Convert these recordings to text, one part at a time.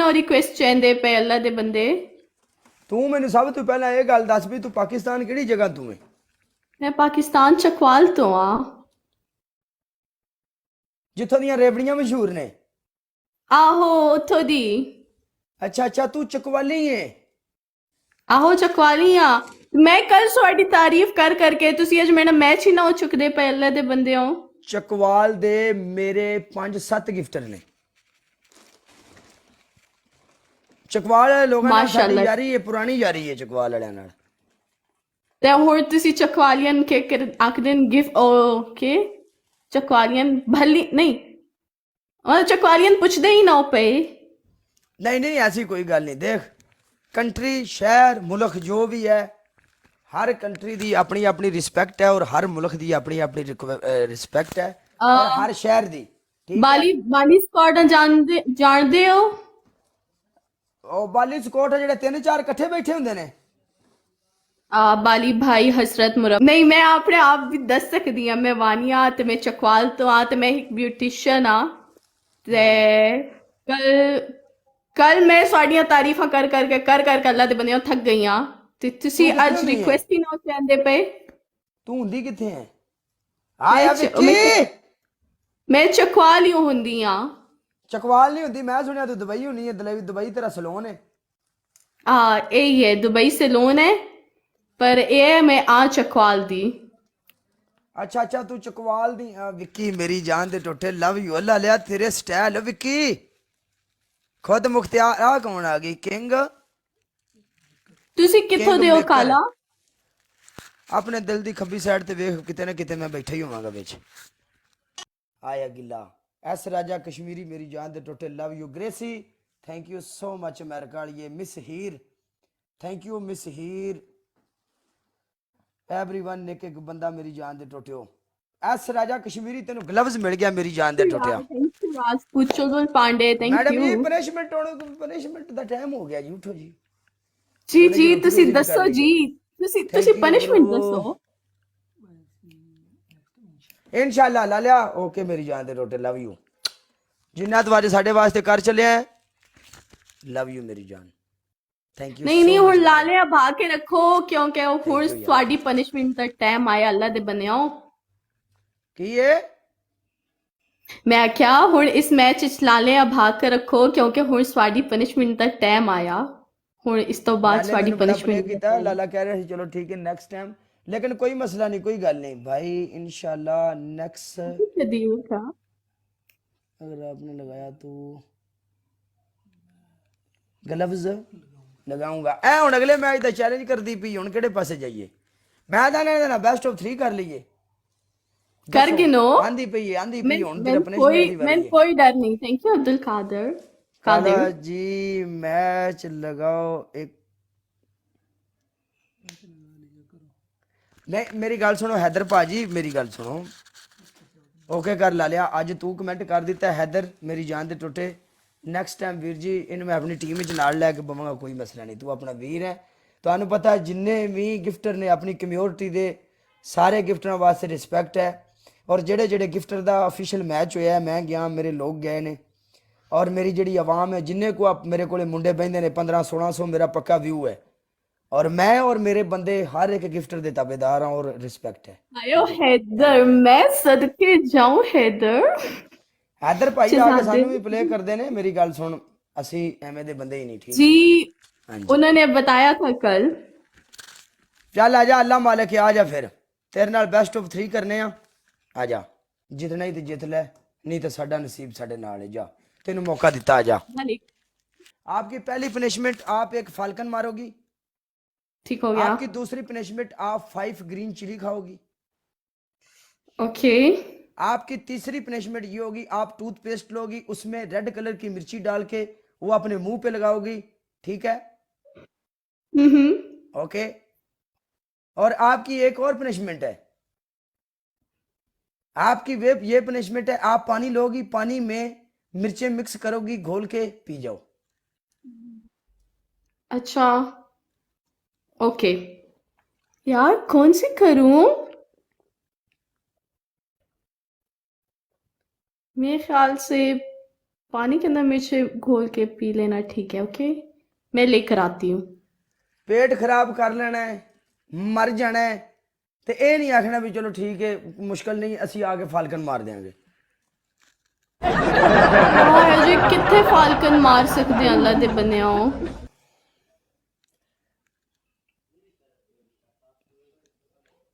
ना रिक्वेस्ट चेंदे पे अल्लाह दे बंदे। तू मैनू सब तो पहला ये गल दस भी तू पाकिस्तान किहड़ी जगह तू है? मैं पाकिस्तान चकवाल तो हाँ। जिथों दियां रेवड़ियां मशहूर ने? आहो उथों दी। अच्छा अच्छा, तू चकवाली है? आहो चकवाली हाँ। मैं कल ਤੁਹਾਡੀ ਤਾਰੀਫ ਕਰ ਕਰਕੇ ਤੁਸੀਂ ਅੱਜ ਮੇਰਾ ਮੈਚ ਹੀ ਨਾ ਹੋ ਚੁੱਕਦੇ ਪਏ ਅੱਲਾ ਦੇ ਬੰਦਿਓ। चकवाल दे मेरे 5-7 गिफ्टर ने। चकवाल वाले लोगों नाल साडी माशाअल्लाह। यारी है, पुरानी यारी है चकवाल वालियां नाल। ਤੇ ਹੋਰ ਤੁਸੀਂ ਚਕਵਾਲੀਅਨ ਕੇ ਆਖਦੇ ਨੇ ਗਿਫਟ ਓਕੇ ਚਕਵਾਲੀਅਨ ਭਲੀ ਨਹੀਂ ਉਹ ਚਕਵਾਲੀਅਨ ਪੁੱਛਦੇ ਹੀ ਨਾ ਪਏ। नहीं नहीं, ऐसी कोई गल नहीं। देख, कंट्री शहर मुल्क जो भी है, हर कंट्री दी अपनी अपनी रिस्पेक्ट है और हर मुल्क दी अपनी अपनी रिस्पेक्ट है, और हर शहर दी। ठीक है। ਬਾਲੀ ਬਾਲੀ ਸਕਾਟ ਜਾਣਦੇ ਹੋ? ਉਹ ਬਾਲੀ ਸਕੋਟ ਜਿਹੜੇ 3-4 ਇਕੱਠੇ ਬੈਠੇ ਹੁੰਦੇ ਨੇ। ਬਾਲੀ ਭਾਈ ਹਸਰਤ ਮੁਰੱਬ ਨਹੀਂ ਮੈਂ ਆਪਣੇ ਆਪ ਵੀ ਦੱਸ ਸਕਦੀ ਹਾਂ ਮੈਂ ਵਾਨੀਆ ਤੇ ਮੈਂ ਚਕਵਾਲ ਤੋਂ ਆ ਤੇ ਮੈਂ ਇੱਕ ਬਿਊਟੀਸ਼ੀਅਨ ਆ ਤੇ ਕੱਲ ਮੈਂ ਤੁਹਾਡੀਆਂ ਤਾਰੀਫਾਂ ਕਰ ਕਰਕੇ ਅੱਲਾ ਦੇ ਬੰਦਿਆਂ ਥੱਕ ਗਈ ਆ ਤੇ ਤੁਸੀਂ ਤੂੰ ਅੱਜ ਕਿੱਥੇ ਹੁੰਦੀ ਹੈ? ਰਿਕੁਐਸਟ ਹੀ ਨਾ ਕਹਿੰਦੇ ਪਏ। ਤੂੰ ਹੁੰਦੀ ਕਿੱਥੇ ਹੈ? ਆਇਆ ਮੈਂ ਵਿੱਕੀ। ਮੈਂ ਚਕਵਾਲ ਹੀ ਹੁੰਦੀ ਆ। ਚਕਵਾਲ ਨਹੀਂ ਹੁੰਦੀ, ਮੈਂ ਸੁਣਿਆ ਤੂੰ ਦੁਬਈ ਹੁੰਨੀ ਹੈ। ਦੁਬਈ ਤੇਰਾ ਸਲੋਨ ਹੈ। यही है दुबई से लोन है पर ये मैं आ चकवाल दी। अच्छा अच्छा, तू चकवाल दी। विक्की मेरी जान दे टोटे, लव यू। अल्लाह लिया तेरे स्टाइल विक्की। खुद मुख्तियार आ कौन आ गई? किंग। ਤੁਸੀਂ ਕਿੱਥੋਂ किंग ਦੇ ਹੋ मेकर। ਕਾਲਾ? अपने दिल दी खब्बी साइड ते वेख, किते ना किते मैं बैठा ही होवांगा विच। आया गिला। एस राजा कश्मीरी मेरी जान दे टोटे, लव यू। ग्रेसी thank you so much. America वाली ये miss Heer, thank you miss Heer. Everyone एक एक बंदा मेरी जान दे टोटियो। एस राजा कश्मीरी तेन ग्लव्स मिल गया मेरी जान दे टोटिया। Thank you Rajput Chulbul Pandey thank madam you. जी पनिशमेंट दा टाइम हो गया जी, उठो जी। ਜੀ थोड़े ਜੀ जी रोटी ਤੁਸੀਂ रोटी भी कर ਦੱਸੋ लीजिए। ਜੀ ਤੁਸੀਂ थैंक यू ਪਨਿਸ਼ਮੈਂਟ ब्रो। ਦੱਸੋ। इंशाल्लाह ला लिया। ओके मेरी जान दे टोटे, लव यू। जिन्ना तुम्हारे साढ़े वास्ते कर चले हैं, लव यू मेरी जान। थैंक यू ਨਹੀਂ सो ਨਹੀਂ मच। ਹੁਣ ਲਾਲਿਆ ਭਾ ਕੇ ਰੱਖੋ ਕਿਉਂਕਿ ਉਹ ਹੁਣ you यार। ਤੁਹਾਡੀ ਪਨਿਸ਼ਮੈਂਟ ਦਾ ਟਾਈਮ ਆਇਆ ਅੱਲਾ ਦੇ ਬੰਨਿਓ। की है? ਮੈਂ ਆਖਿਆ ਹੁਣ ਇਸ ਮੈਚ ਵਿੱਚ ਲਾਲਿਆ ਭਾ ਕੇ ਰੱਖੋ ਕਿਉਂਕਿ ਹੁਣ ਤੁਹਾਡੀ ਪਨਿਸ਼ਮੈਂਟ ਦਾ ਟਾਈਮ ਆਇਆ। ਹੁਣ ਇਸ ਤੋਂ ਬਾਅਦ लाले ਤੁਹਾਡੀ मैंने बड़ा प्ले ਪਨਿਸ਼ਮੈंट किया। लाला कह रहे थे चलो ठीक है नेक्स्ट टाइम, लेकिन कोई मसला नहीं, कोई गल नहीं भाई। इंशाल्लाह नेक्स्ट ਕਦੀ ਉਠਾ अगर आपने लगाया तो ग्लव्स लगाऊंगा। ए हुन अगले मैच दा चैलेंज करदी पई, हुन केड़े पासे जाइए? मैं तां ना बेस्ट ऑफ 3 कर लईए। कर गिनो। आंदी पई है, आंदी मैं पई हुन मैं तेरा पनिशमेंट दी मैं बारी है। कोई डर नहीं। थैंक यू अब्दुल कादर काला कादिर। जी मैच लगाओ एक। नहीं मेरी गल सुनो हैदर भाजी, मेरी गल सुनो। ओके कर ला लिया। अज तू कमेंट कर दिता हैदर मेरी जान दे टुटे। नैक्सट टाइम वीर जी इन मैं अपनी टीम च नाल लैके बवांगा, कोई मसला नहीं। तू अपना वीर है, तुहानू पता है जिन्ने भी गिफ्टर ने अपनी कम्यूनिटी दे सारे गिफ्टरां वास्ते रिस्पैक्ट है। और जेड़े जेड़े गिफ्टर दा ऑफिशियल मैच होया है, मैं गया, मेरे लोग गए ने, और मेरी जेड़ी आवाम है जिन्ने को मेरे को मुंडे बहिंदे ने 1500-1600 मेरा पक्का व्यू है। और मैं और मेरे बंदे हर एक गिफ्टर दे ताबेदार हैं और रिस्पेक्ट है। आयो हैदर मैं सदके जाऊं हैदर हैदर भाई आके शहजादे सानू भी प्ले करते ने। मेरी गल सुन, असी एवें दे बंदे ही नहीं, ठीक जी हाँ जी। उन्होंने बताया था कल। चल आजा, अल्लाह मालिक आ जा, फिर तेरे नाल बेस्ट ऑफ 3 करने आ। आजा, जितना ही तो जित ले, नहीं तो साडा नसीब साडे नाल है। जा, तेनू मौका दिता, आजा। मालिक आपकी पहली पनिशमेंट, आप एक फाल्कन मारोगी। ठीक हो गया। आपकी दूसरी पनिशमेंट, आप 5 ग्रीन चिली खाओगी। ओके आपकी तीसरी पनिशमेंट ये होगी, आप टूथपेस्ट लोगी, उसमें रेड कलर की मिर्ची डाल के वो अपने मुंह पे लगाओगी, ठीक है? ओके। और आपकी एक और पनिशमेंट है, आपकी वे ये पनिशमेंट है, आप पानी लोगी, पानी में मिर्चें मिक्स करोगी, घोल के पी जाओ। अच्छा ओके यार कौन सी करूं? मेरे ख्याल से पानी के अंदर मिर्च घोल के पी लेना, ठीक है, ओके, मैं लेकर आती हूँ। पेट खराब कर लेना है, मर जाना है, ਤੇ ਇਹ ਨਹੀਂ ਆਖਣਾ ਵੀ ਚਲੋ ਠੀਕ ਹੈ ਮੁਸ਼ਕਲ ਨਹੀਂ ਅਸੀਂ ਆ ਕੇ ਫਾਲਕਨ ਮਾਰ ਦਿਆਂਗੇ। यार अजय कितने फाल्कन मार सकते हैं अल्लाह दे बनिया।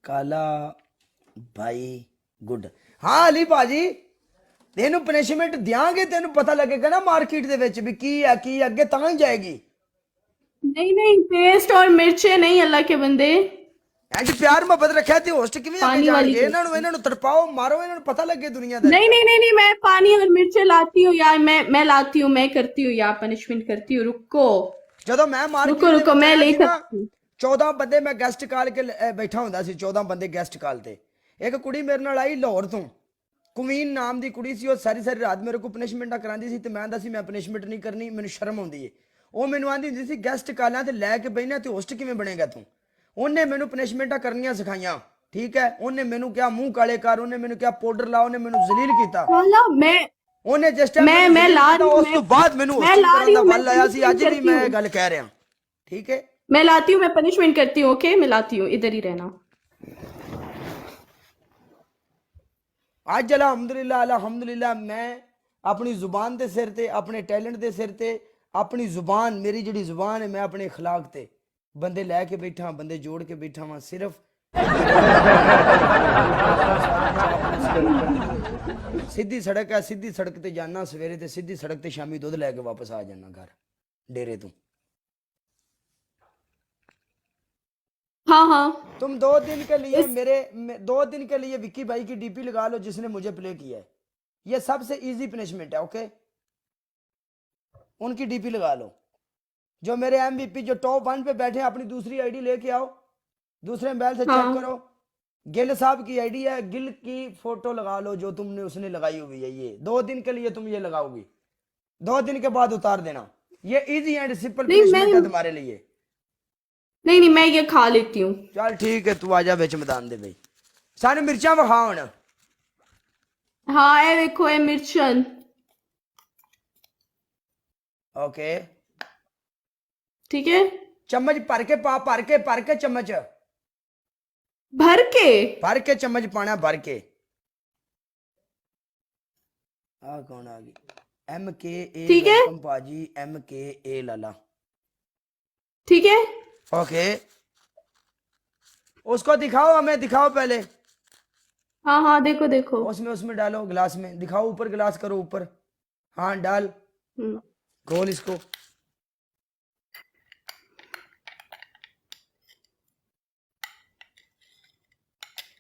ਕਾਲਾ ਭਾਈ ਗੁੱਡ। ਹਾਂ ਅਲੀ ਭਾਜੀ ਤੈਨੂੰ ਪਨਿਸ਼ਮੈਂਟ ਦਿਆਂਗੇ, ਤੈਨੂੰ ਪਤਾ ਲੱਗੇਗਾ ਨਾ ਮਾਰਕੀਟ ਦੇ ਵਿੱਚ ਵੀ ਕੀ ਹੈ ਕੀ ਅੱਗੇ ਤਾਂ ਹੀ ਜਾਏਗੀ। नहीं नहीं, पेस्ट और मिर्चे नहीं अल्लाह के बंदे। ਐਂਜ ਪਿਆਰ ਮੁਹੱਬਤ ਰੱਖਿਆ ਤੇ ਹੋਸਟ ਕਿਵੇਂ ਅੱਗੇ ਪਾਣੀ ਵਾਲੀ ਜਾਣਗੇ। ਇਹਨਾਂ ਨੂੰ ਤੜਪਾਓ, ਮਾਰੋ, ਇਹਨਾਂ ਨੂੰ ਪਤਾ ਲੱਗੇ ਦੁਨੀਆ ਦਾ। नहीं नहीं नहीं नहीं, मैं पानी और मिर्चे लाती हूँ यार, मैं लाती हूँ, मैं करती हूँ यार, पनिशमेंट करती हूँ, रुको ਜਦੋਂ ਮੈਂ ਮਾਰਕੀਟ रुको रुको, मैं ले सकती हूँ। 14 ਬੰਦੇ ਮੈਂ ਗੈਸਟ ਕਾਲ ਕੇ ਬੈਠਾ ਹੁੰਦਾ ਸੀ, 14 ਬੰਦੇ ਗੈਸਟ ਕਾਲ ਤੇ। ਇੱਕ ਕੁੜੀ ਮੇਰੇ ਨਾਲ ਆਈ ਲਾਹੌਰ ਤੋਂ, ਕੁਮੀਨ ਨਾਮ ਦੀ ਕੁੜੀ ਸੀ। ਉਹ ਸਾਰੀ ਸਾਰੀ ਰਾਤ ਮੇਰੇ ਕੋਲ ਪਨਿਸ਼ਮੈਂਟਾਂ ਕਰਾਂਦੀ ਸੀ ਤੇ ਮੈਂ ਆਂਦਾ ਸੀ ਮੈਂ ਪਨਿਸ਼ਮੈਂਟ ਨਹੀਂ ਕਰਨੀ, ਮੈਨੂੰ ਸ਼ਰਮ ਆਉਂਦੀ ਏ। ਉਹ ਮੈਨੂੰ ਆਂਦੀ ਹੁੰਦੀ ਸੀ ਗੈਸਟ ਕਾਲਾਂ ਤੇ ਲੈ ਕੇ ਬਹਿਣਾ ਤੇ ਹੋਸਟ ਕਿਵੇਂ ਬਣੇਗਾ ਤੂੰ। ਉਹਨੇ ਮੈਨੂੰ ਪਨਿਸ਼ਮੈਂਟਾਂ ਕਰਨੀਆਂ ਸਿਖਾਈਆਂ, ਠੀਕ ਹੈ। ਉਹਨੇ ਮੈਨੂੰ ਕਿਹਾ ਮੂੰਹ ਕਾਲੇ ਕਰ, ਉਹਨੇ ਮੈਨੂੰ ਕਿਹਾ ਪਾਊਡਰ ਲਾ, ਉਹਨੇ ਮੈਨੂੰ ਜ਼ਲੀਲ ਕੀਤਾ। वाला मैं ਉਹਨੇ ਜਿਸ ਟਾਈਮ मैं ला रही हूँ, ਉਸ ਤੋਂ ਬਾਅਦ ਮੈਨੂੰ मैं ला रही ਦਾ हूँ, ਵੱਲ ਆਇਆ ਸੀ। ਅੱਜ ਵੀ करती ਮੈਂ हूँ, ਗੱਲ ਕਹਿ ਰਿਹਾ, ठीक है। मैं लाती हूँ, मैं पनिशमेंट करती हूँ, ओके, मैं लाती हूँ, इधर ही रहना। ਅੱਜ ਅਲਹਮਦੁਲਿल्लाह मैं अपनी जुबान के सिर ते, अपने टैलेंट के सिर ते, अपनी जुबान, मेरी जी जुबान है, मैं अपने अखलाक ते बंदे लैके बैठा, बंदे जोड़ के बैठा वहां। सिर्फ सीधी सड़क है, सीधी सड़क ते जाना सवेरे ते सीधी सड़क ते शामी दुध लैके वापस आ जाना घर डेरे तू। हाँ हाँ, तुम 2 दिन के लिए 2 दिन के लिए विक्की भाई की डीपी लगा लो जिसने मुझे प्ले किया है। ये सबसे इजी पनिशमेंट है, ओके। उनकी डीपी लगा लो। जो मेरे एमवीपी जो टॉप 1 पे बैठे हैं, अपनी दूसरी आईडी लेके आओ, दूसरे मोबाइल से चेक हाँ। करो। गिल साहब की आईडी है, गिल की फोटो लगा लो जो तुमने उसने लगाई हुई है। ये 2 दिन के लिए तुम ये लगाओगी, 2 दिन के बाद उतार देना। ये इजी एंड सिंपल पनिशमेंट है तुम्हारे लिए। नहीं नहीं, मैं ये खा लेती हूँ। चल ठीक है, तू आजा बिच मैदान दे भाई। सानू मिर्चा विखा हुण। हाँ ये देखो, ये मिर्चन, ओके। ठीक है, चम्मच भर के पा, भर के चम्मच भर के चम्मच पाना, भर के। आ कौन आ गई? MKA, ठीक है, भाजी MKA लाला, ठीक है, ओके। उसको दिखाओ, हमें दिखाओ पहले। हाँ हाँ, देखो देखो, उसमें डालो, गिलास में दिखाओ, ऊपर गिलास करो ऊपर। हाँ डाल, खोल इसको।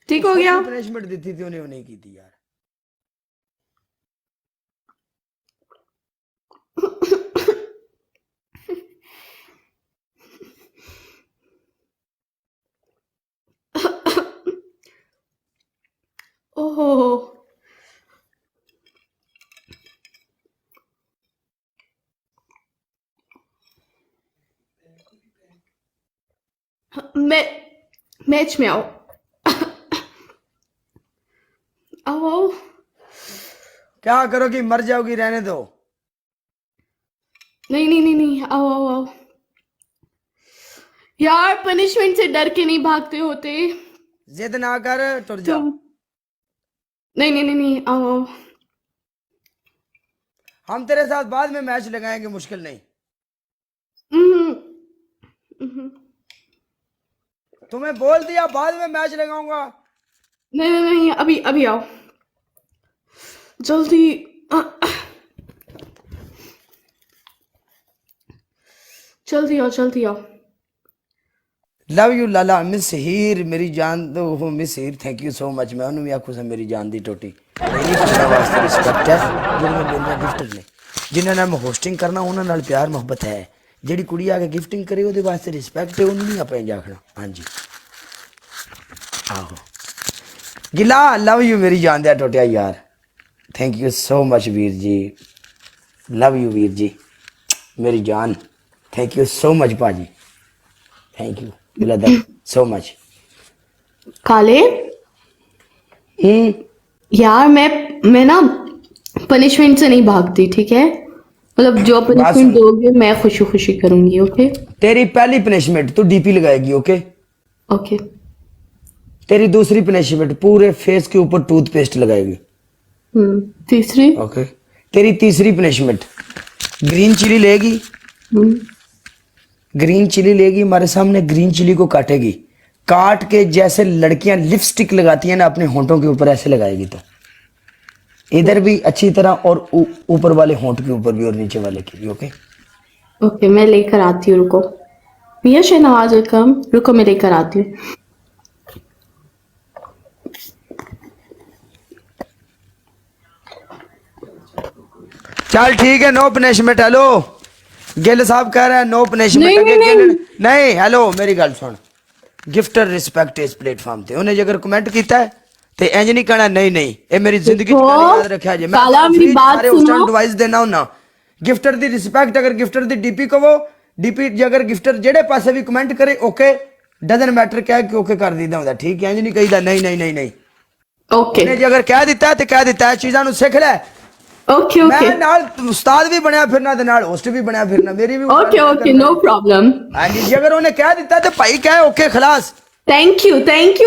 ठीक हो गया। पनिशमेंट दी थी उन्हें नहीं की थी यार। ओहो, मैच में आओ, आओ। क्या करोगी, मर जाओगी, रहने दो। नहीं नहीं नहीं नहीं, आओ आओ आओ यार, पनिशमेंट से डर के नहीं भागते होते जिद ना कर, टुर जा। तुम। नहीं नहीं नहीं नहीं, आओ आओ। हम तेरे साथ बाद में मैच लगाएंगे, मुश्किल नहीं। हम्म, हम्म। तुम्हें बोल दिया बाद में मैच लगाऊंगा। नहीं नहीं नहीं, अभी अभी आओ, जल्दी। जल्दी आओ, जल्दी आओ। Love you Lala. मिस हीर मेरी जान दो हो, miss Heer thank you so much. मैं उन्होंने आखू सा मेरी जान दी टोटी। मेरी खुदा वास्ते रिस्पेक्ट है जिन्होंने मेरे गिफ्टर ने, जिन्होंने मैं होस्टिंग करना उन्होंने नाल प्यार मोहब्बत है। ਜਿਹੜੀ ਕੁੜੀ ਆ ਕੇ ਗਿਫਟਿੰਗ ਕਰੇ ਉਹਦੇ ਵਾਸਤੇ ਰਿਸਪੈਕਟ ਹੈ, ਉਹਨੂੰ ਨਹੀਂ ਆਪਾਂ ਇੰਜ ਆਖਣਾ। ਹਾਂਜੀ ਆਹੋ ਗਿਲਾ, ਲਵ ਯੂ ਮੇਰੀ ਜਾਨ ਦਿਆ ਟੋਟਿਆ ਯਾਰ। ਥੈਂਕ ਯੂ ਸੋ ਮਚ ਵੀਰ ਜੀ, ਲਵ ਯੂ ਵੀਰ ਜੀ ਮੇਰੀ ਜਾਨ। थैंक यू सो मच पाजी, thank you brother so much. काले यार, मैं ना पनिशमेंट से नहीं भागती, ठीक है? मतलब जो सुन। पनिशमेंट दोगे मैं खुशी खुशी करूंगी। ओके तेरी पहली पनिशमेंट तू डीपी लगाएगी, ओके? ओके तेरी दूसरी पनिशमेंट पूरे फेस के ऊपर टूथपेस्ट लगाएगी, तीसरी। ओके? तेरी तीसरी पनिशमेंट ग्रीन चिली लेगी, हम्म, ग्रीन चिली लेगी, हमारे सामने ग्रीन चिली को काटेगी, काट के जैसे लड़कियां लिपस्टिक लगाती हैं ना अपने होंठों के ऊपर, ऐसे लगाएगी। तो इधर भी अच्छी तरह और ऊपर वाले होंठ के ऊपर भी और नीचे वाले के भी, ओके? ओके मैं लेकर आती हूँ, रुको। मियां शहनवाज वेलकम, रुको मैं लेकर आती हूँ। चल ठीक है, नो पनिशमेंट। हेलो, गिल साहब कह रहे हैं नो पनिशमेंट। नहीं, नहीं। नहीं, हेलो मेरी गल सुन, गिफ्टर रिस्पेक्ट इस प्लेटफॉर्म ते उन्हें अगर कमेंट किया है तो इंज नहीं कहना नहीं नहीं, ये मेरी जिंदगी च देखो, कभी याद रखा जे। मैं काला फ्री मेरी बात सारे उस टाइम सुनो। एडवाइस देना हूं ना, गिफ्टर दी रिस्पेक्ट, अगर गिफ्टर दी डीपी कहो, डीपी अगर गिफ्टर जेड़े पासे भी कमेंट करे ओके, डजन मैटर क्या कि ओके कर दीदा हुंदा, ठीक है? इंज नहीं कहीदा नहीं नहीं नहीं नहीं। ओके उन्हें जे अगर कह दिता है तो कह दिता है, चीजां नु सीख ले। ओके ओके मैं नाल उस्ताद भी बनया फिरना ते नाल होस्ट भी बनया फिरना, मेरी भी ओके ओके नो प्रॉब्लम। हाँ जी, जे अगर उन्हें कह दिता तो भाई कहे ओके खलास। थैंक यू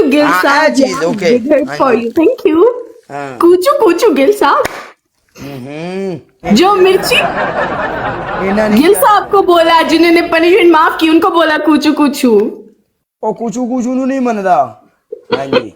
गिल हाँ, साहब। चीज, okay. हाँ फॉर जी। You, thank you. हाँ। कूचू गिल साहब, जो मिर्ची इन्ना नहीं गिल साहब को बोला, जिन्होंने पनिशमेंट माफ की उनको बोला कूचू। ओ कुचू कुचू नु नहीं मनदा। हाँ जी।